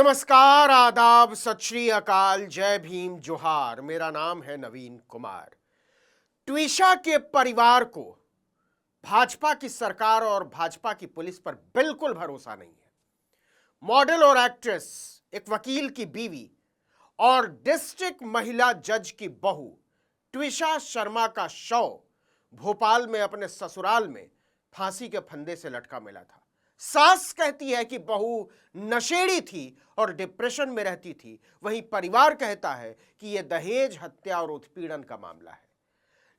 नमस्कार, आदाब, सत श्री अकाल, जय भीम, जोहार। मेरा नाम है नवीन कुमार। ट्विशा के परिवार को भाजपा की सरकार और भाजपा की पुलिस पर बिल्कुल भरोसा नहीं है। मॉडल और एक्ट्रेस, एक वकील की बीवी और डिस्ट्रिक्ट महिला जज की बहू ट्विशा शर्मा का शव भोपाल में अपने ससुराल में फांसी के फंदे से लटका मिला था। सास कहती है कि बहू नशेड़ी थी और डिप्रेशन में रहती थी, वहीं परिवार कहता है कि यह दहेज, हत्या और उत्पीड़न का मामला है।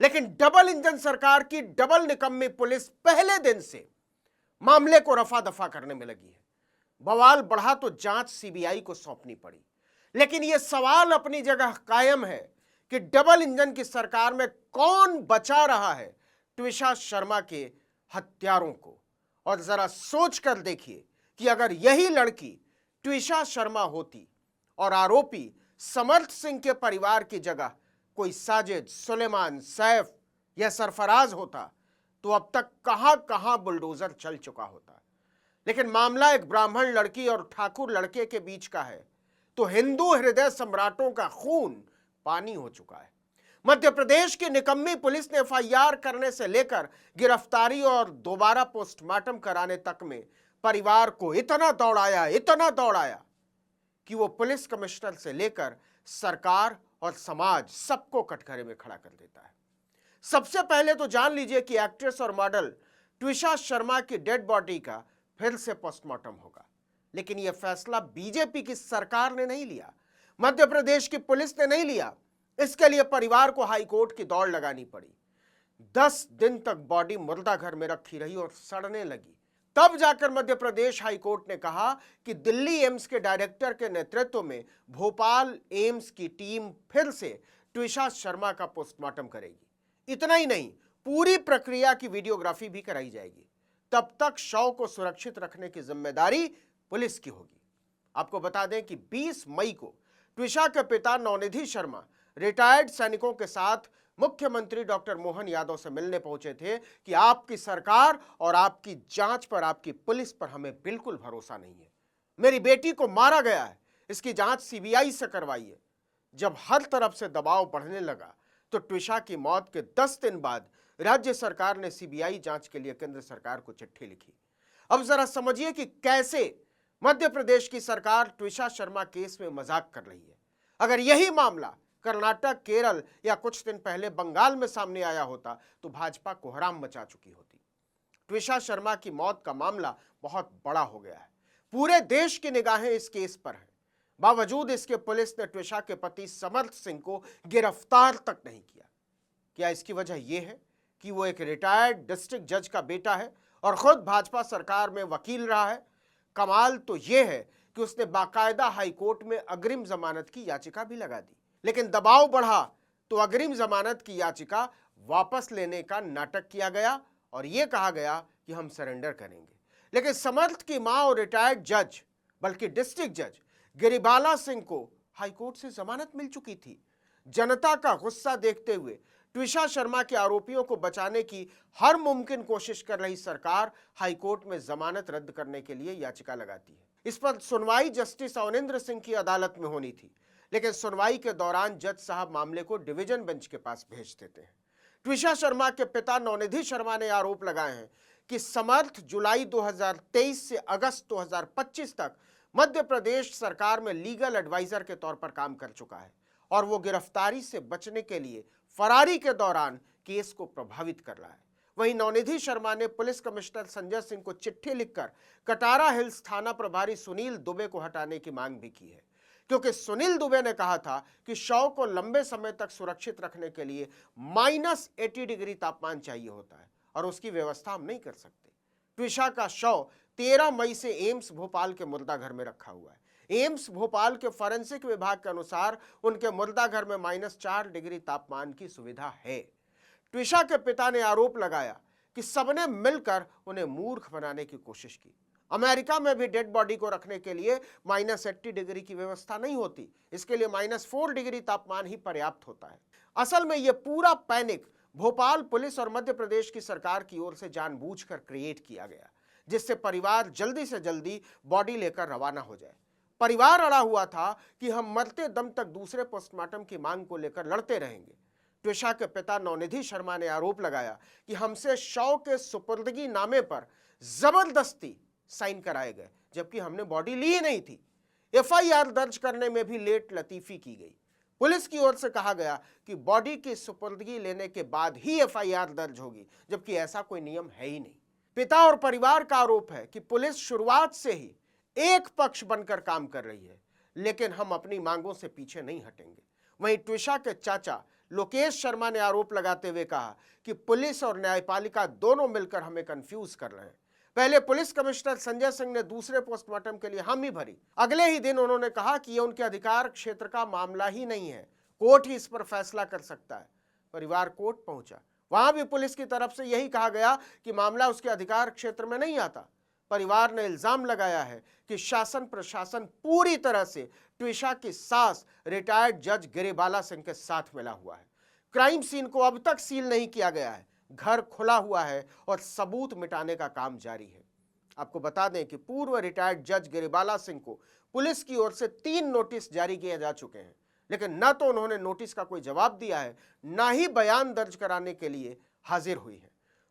लेकिन डबल इंजन सरकार की डबल निकम्मी पुलिस पहले दिन से मामले को रफा दफा करने में लगी है। बवाल बढ़ा तो जांच सीबीआई को सौंपनी पड़ी, लेकिन यह सवाल अपनी जगह कायम है कि डबल इंजन की सरकार में कौन बचा रहा है ट्विशा शर्मा के हत्यारों को। और जरा सोच कर देखिए कि अगर यही लड़की ट्विशा शर्मा होती और आरोपी समर्थ सिंह के परिवार की जगह कोई साजिद, सुलेमान, सैफ या सरफराज होता तो अब तक कहां कहां बुलडोजर चल चुका होता। लेकिन मामला एक ब्राह्मण लड़की और ठाकुर लड़के के बीच का है तो हिंदू हृदय सम्राटों का खून पानी हो चुका है। मध्य प्रदेश की निकम्मी पुलिस ने एफआईआर करने से लेकर गिरफ्तारी और दोबारा पोस्टमार्टम कराने तक में परिवार को इतना दौड़ाया कि वो पुलिस कमिश्नर से लेकर सरकार और समाज सबको कटघरे में खड़ा कर देता है। सबसे पहले तो जान लीजिए कि एक्ट्रेस और मॉडल ट्विशा शर्मा की डेड बॉडी का फिर से पोस्टमार्टम होगा, लेकिन यह फैसला बीजेपी की सरकार ने नहीं लिया, मध्य प्रदेश की पुलिस ने नहीं लिया। इसके लिए परिवार को हाईकोर्ट की दौड़ लगानी पड़ी। 10 दिन तक बॉडी मुर्दा घर में रखी रही और सड़ने लगी। तब जाकर मध्य प्रदेश हाईकोर्ट ने कहा कि दिल्ली एम्स के डायरेक्टर के नेतृत्व में भोपाल एम्स की टीम फिर से ट्विशा शर्मा का पोस्टमार्टम करेगी। इतना ही नहीं, पूरी प्रक्रिया की वीडियोग्राफी भी कराई जाएगी। तब तक शव को सुरक्षित रखने की जिम्मेदारी पुलिस की होगी। आपको बता दें कि 20 मई को ट्विशा के पिता नवनिधि शर्मा रिटायर्ड सैनिकों के साथ मुख्यमंत्री डॉक्टर मोहन यादव से मिलने पहुंचे थे कि आपकी सरकार और आपकी जांच पर, आपकी पुलिस पर हमें बिल्कुल भरोसा नहीं है। मेरी बेटी को मारा गया है, इसकी जांच सीबीआई से करवाइए। जब हर तरफ से दबाव बढ़ने लगा तो ट्विशा की मौत के 10 दिन बाद राज्य सरकार ने सीबीआई जांच के लिए केंद्र सरकार को चिट्ठी लिखी। अब जरा समझिए कि कैसे मध्य प्रदेश की सरकार ट्विशा शर्मा केस में मजाक कर रही है। अगर यही मामला कर्नाटक, केरल या कुछ दिन पहले बंगाल में सामने आया होता तो भाजपा कोहराम मचा चुकी होती। ट्विशा शर्मा की मौत का मामला बहुत बड़ा हो गया है, पूरे देश की निगाहें इस केस पर हैं। बावजूद इसके पुलिस ने ट्विशा के पति समर्थ सिंह को गिरफ्तार तक नहीं किया। क्या इसकी वजह यह है कि वो एक रिटायर्ड डिस्ट्रिक्ट जज का बेटा है और खुद भाजपा सरकार में वकील रहा है? कमाल तो यह है कि उसने बाकायदा हाईकोर्ट में अग्रिम जमानत की याचिका भी लगा दी, लेकिन दबाव बढ़ा तो अग्रिम जमानत की याचिका वापस लेने का नाटक किया गया और यह कहा गया कि हम सरेंडर करेंगे। लेकिन समर्थ की मां और रिटायर्ड जज, बल्कि डिस्ट्रिक्ट जज गिरिबाला सिंह को हाईकोर्ट से जमानत मिल चुकी थी। जनता का गुस्सा देखते हुए ट्विशा शर्मा के आरोपियों को बचाने की हर मुमकिन कोशिश कर रही सरकार हाईकोर्ट में जमानत रद्द करने के लिए याचिका लगाती है। इस पर सुनवाई जस्टिस अवनिंद्र सिंह की अदालत में होनी थी, लेकिन सुनवाई के दौरान जज साहब मामले को डिवीजन बेंच के पास भेज देते हैं। ट्विशा शर्मा के पिता नवनिधि शर्मा ने आरोप लगाए हैं कि समर्थ जुलाई 2023 से अगस्त 2025 तक मध्य प्रदेश सरकार में लीगल एडवाइजर के तौर पर काम कर चुका है और वो गिरफ्तारी से बचने के लिए फरारी के दौरान केस को प्रभावित कर रहा है। वहीं नवनिधि शर्मा ने पुलिस कमिश्नर संजय सिंह को चिट्ठी लिखकर कटारा हिल्स थाना प्रभारी सुनील दुबे को हटाने की मांग भी की है, क्योंकि सुनील दुबे ने कहा था कि शव को लंबे समय तक सुरक्षित रखने के लिए -80 डिग्री तापमान चाहिए होता है और उसकी व्यवस्था हम नहीं कर सकते। ट्विशा का शव 13 मई से एम्स भोपाल के मुर्दा घर में रखा हुआ है। एम्स भोपाल के फॉरेंसिक विभाग के अनुसार उनके मुर्दा घर में -4 डिग्री तापमान की सुविधा है। ट्विशा के पिता ने आरोप लगाया कि सबने मिलकर उन्हें मूर्ख बनाने की कोशिश की। अमेरिका में भी डेड बॉडी को रखने के लिए -80 डिग्री की व्यवस्था नहीं होती, इसके लिए -4 डिग्री तापमान ही पर्याप्त होता है। असल में यह पूरा पैनिक भोपाल पुलिस और मध्य प्रदेश की सरकार की ओर से जानबूझकर क्रिएट किया गया, जिससे परिवार जल्दी से जल्दी बॉडी लेकर रवाना हो जाए। परिवार अड़ा हुआ था कि हम मरते दम तक दूसरे पोस्टमार्टम की मांग को लेकर लड़ते रहेंगे। ट्विशा के पिता नवनिधि शर्मा ने आरोप लगाया कि हमसे शव के सुपुर्दगी नामे पर जबरदस्ती साइन कराए गए, जबकि हमने बॉडी ली ही नहीं थी। एफआईआर दर्ज करने में भी लेट लतीफी की गई। पुलिस की ओर से कहा गया कि बॉडी की सुपुर्दगी लेने के बाद ही एफआईआर दर्ज होगी, जबकि ऐसा कोई नियम है ही नहीं। पिता और परिवार का आरोप है कि पुलिस शुरुआत से ही एक पक्ष बनकर काम कर रही है, लेकिन हम अपनी मांगों से पीछे नहीं हटेंगे। वहीं ट्विशा के चाचा लोकेश शर्मा ने आरोप लगाते हुए कहा कि पुलिस और न्यायपालिका दोनों मिलकर हमें कंफ्यूज कर रहे हैं। पहले पुलिस कमिश्नर संजय सिंह ने दूसरे पोस्टमार्टम के लिए हामी भरी। अगले ही दिन उन्होंने कहा कि यह उनके अधिकार क्षेत्र का मामला ही नहीं है, कोर्ट ही इस पर फैसला कर सकता है। परिवार कोर्ट पहुंचा, वहां भी पुलिस की तरफ से यही कहा गया कि मामला उसके अधिकार क्षेत्र में नहीं आता। परिवार ने इल्जाम लगाया है कि शासन प्रशासन पूरी तरह से ट्विशा की सास रिटायर्ड जज गिरिबाला सिंह के साथ मिला हुआ है। क्राइम सीन को अब तक सील नहीं किया गया है, घर खुला हुआ है और सबूत मिटाने का काम जारी है। आपको बता दें कि पूर्व रिटायर्ड जज गिरिबाला सिंह को पुलिस की ओर से 3 नोटिस जारी किए जा चुके हैं, लेकिन न तो उन्होंने नोटिस का कोई जवाब दिया है, न ही बयान दर्ज कराने के लिए हाजिर हुई है।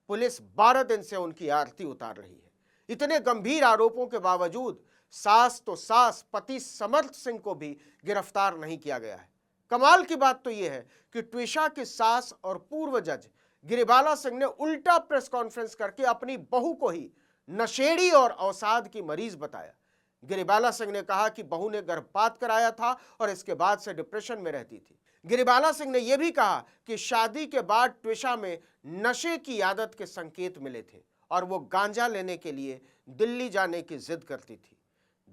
पुलिस 12 दिन से उनकी आरती उतार रही है। इतने गंभीर आरोपों के बावजूद सास तो सास पति समर्थ सिंह को भी गिरफ्तार नहीं किया गया है। कमाल की बात तो यह है कि ट्विशा की सास और पूर्व जज गिरिबाला सिंह ने उल्टा प्रेस कॉन्फ्रेंस करके अपनी बहू को ही नशेड़ी और अवसाद की मरीज बताया। गिरिबाला सिंह ने कहा कि बहू ने गर्भपात कराया था और इसके बाद से डिप्रेशन में रहती थी। गिरिबाला सिंह ने यह भी कहा कि शादी के बाद ट्विशा में नशे की आदत के संकेत मिले थे और वो गांजा लेने के लिए दिल्ली जाने की जिद करती थी।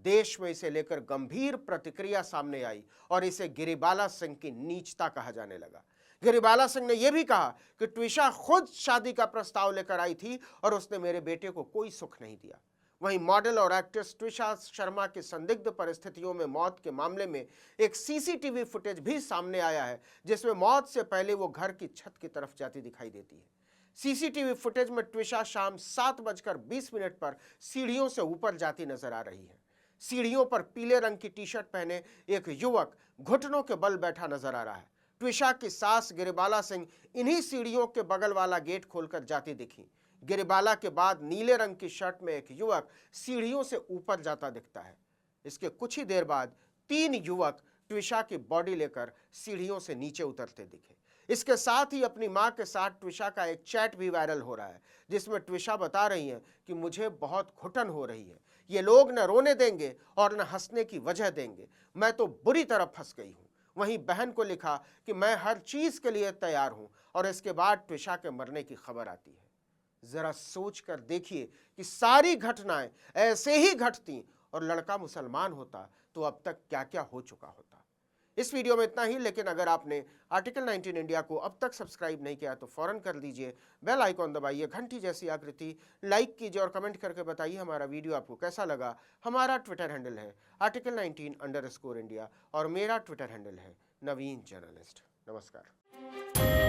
देश में इसे लेकर गंभीर प्रतिक्रिया सामने आई और इसे गिरिबाला सिंह की नीचता कहा जाने लगा। गिरिबाला सिंह ने यह भी कहा कि ट्विशा खुद शादी का प्रस्ताव लेकर आई थी और उसने मेरे बेटे को कोई सुख नहीं दिया। वहीं मॉडल और एक्ट्रेस ट्विशा शर्मा की संदिग्ध परिस्थितियों में मौत के मामले में एक सीसीटीवी फुटेज भी सामने आया है, जिसमें मौत से पहले वो घर की छत की तरफ जाती दिखाई देती है। सीसीटीवी फुटेज में ट्विशा शाम 7:20 पर सीढ़ियों से ऊपर जाती नजर आ रही है। सीढ़ियों पर पीले रंग की टी-शर्ट पहने एक युवक घुटनों के बल बैठा नजर आ रहा है। ट्विशा की सास गिरिबाला सिंह इन्हीं सीढ़ियों के बगल वाला गेट खोलकर जाती दिखी। गिरिबाला के बाद नीले रंग की शर्ट में एक युवक सीढ़ियों से ऊपर जाता दिखता है। इसके कुछ ही देर बाद 3 युवक ट्विशा की बॉडी लेकर सीढ़ियों से नीचे उतरते दिखे। इसके साथ ही अपनी मां के साथ ट्विशा का एक चैट भी वायरल हो रहा है, जिसमें ट्विशा बता रही हैं कि मुझे बहुत घुटन हो रही है, ये लोग न रोने देंगे और न हंसने की वजह देंगे, मैं तो बुरी तरह फंस गई हूं। वहीं बहन को लिखा कि मैं हर चीज के लिए तैयार हूं और इसके बाद ट्विशा के मरने की खबर आती है। जरा सोच कर देखिए कि सारी घटनाएं ऐसे ही घटती और लड़का मुसलमान होता तो अब तक क्या क्या हो चुका होता। इस वीडियो में इतना ही, लेकिन अगर आपने आर्टिकल 19 इंडिया को अब तक सब्सक्राइब नहीं किया तो फौरन कर दीजिए, बेल आइकॉन दबाइए, घंटी जैसी आकृति लाइक कीजिए और कमेंट करके बताइए हमारा वीडियो आपको कैसा लगा। हमारा ट्विटर हैंडल है article19_India और मेरा ट्विटर हैंडल है नवीन जर्नलिस्ट। नमस्कार।